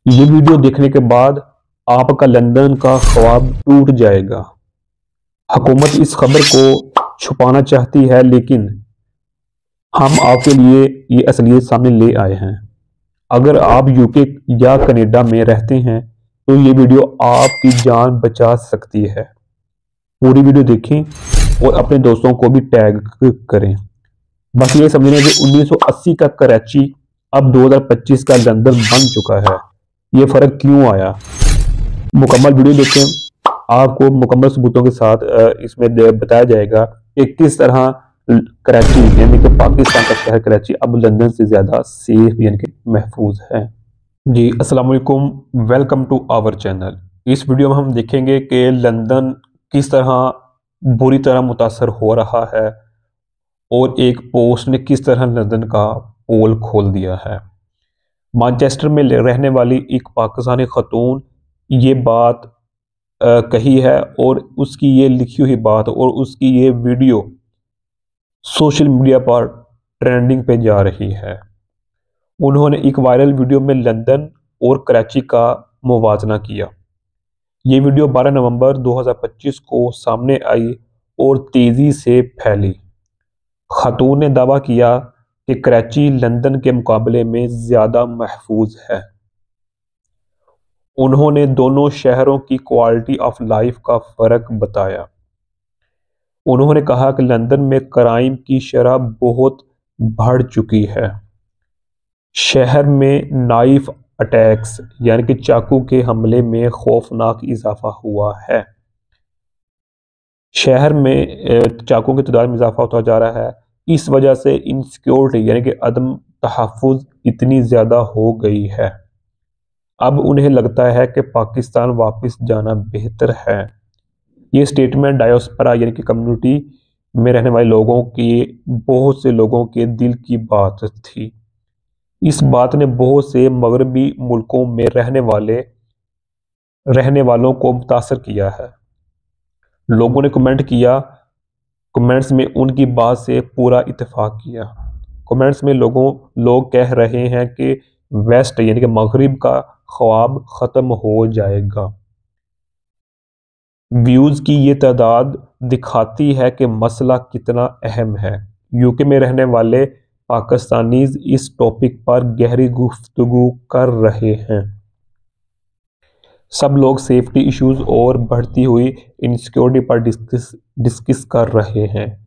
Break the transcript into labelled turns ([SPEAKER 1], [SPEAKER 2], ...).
[SPEAKER 1] ये वीडियो देखने के बाद आपका लंदन का ख्वाब टूट जाएगा। हुकूमत इस खबर को छुपाना चाहती है, लेकिन हम आपके लिए ये असलियत सामने ले आए हैं। अगर आप यूके या कनाडा में रहते हैं तो ये वीडियो आपकी जान बचा सकती है। पूरी वीडियो देखें और अपने दोस्तों को भी टैग करें। बस ये समझ लें कि 1980 का कराची अब 2025 का लंदन बन चुका है। ये फर्क क्यों आया? मुकम्मल वीडियो देखें, आपको मुकम्मल सबूतों के साथ इसमें बताया जाएगा कि किस तरह कराची यानी कि पाकिस्तान का शहर कराची अब लंदन से ज़्यादा सेफ यानी कि महफूज है। जी अस्सलाम वालेकुम, वेलकम टू आवर चैनल। इस वीडियो में हम देखेंगे कि लंदन किस तरह बुरी तरह मुतासर हो रहा है और एक पोस्ट ने किस तरह लंदन का पोल खोल दिया है। मैनचेस्टर में रहने वाली एक पाकिस्तानी खतून ये बात कही है और उसकी ये लिखी हुई बात और उसकी ये वीडियो सोशल मीडिया पर ट्रेंडिंग पे जा रही है। उन्होंने एक वायरल वीडियो में लंदन और कराची का मुवाजना किया। ये वीडियो 12 नवंबर 2025 को सामने आई और तेज़ी से फैली। खतून ने दावा किया कि कराची लंदन के मुकाबले में ज़्यादा महफूज है। उन्होंने दोनों शहरों की क्वालिटी ऑफ लाइफ का फ़र्क बताया। उन्होंने कहा कि लंदन में क्राइम की शरह बहुत बढ़ चुकी है। शहर में नाइफ अटैक्स यानी कि चाकू के हमले में खौफनाक इजाफा हुआ है। शहर में चाकू की तादाद में इजाफा होता जा रहा है। इस वजह से इनसिक्योरिटी यानी कि अदम तहफ़्फ़ुज़ इतनी ज़्यादा हो गई है। अब उन्हें लगता है कि पाकिस्तान वापस जाना बेहतर है। ये स्टेटमेंट डायस्पोरा यानी कि कम्युनिटी में रहने वाले लोगों के बहुत से लोगों के दिल की बात थी। इस बात ने बहुत से मगरबी मुल्कों में रहने वालों को मुतासर किया है। लोगों ने कमेंट्स में उनकी बात से पूरा इत्तेफाक किया। कमेंट्स में लोग कह रहे हैं कि वेस्ट यानी कि मगरिब का ख्वाब ख़त्म हो जाएगा। व्यूज़ की ये तादाद दिखाती है कि मसला कितना अहम है। यूके में रहने वाले पाकिस्तानीज़ इस टॉपिक पर गहरी गुफ्तगू कर रहे हैं। सब लोग सेफ्टी इश्यूज़ और बढ़ती हुई इनसिक्योरिटी पर डिस्कस कर रहे हैं।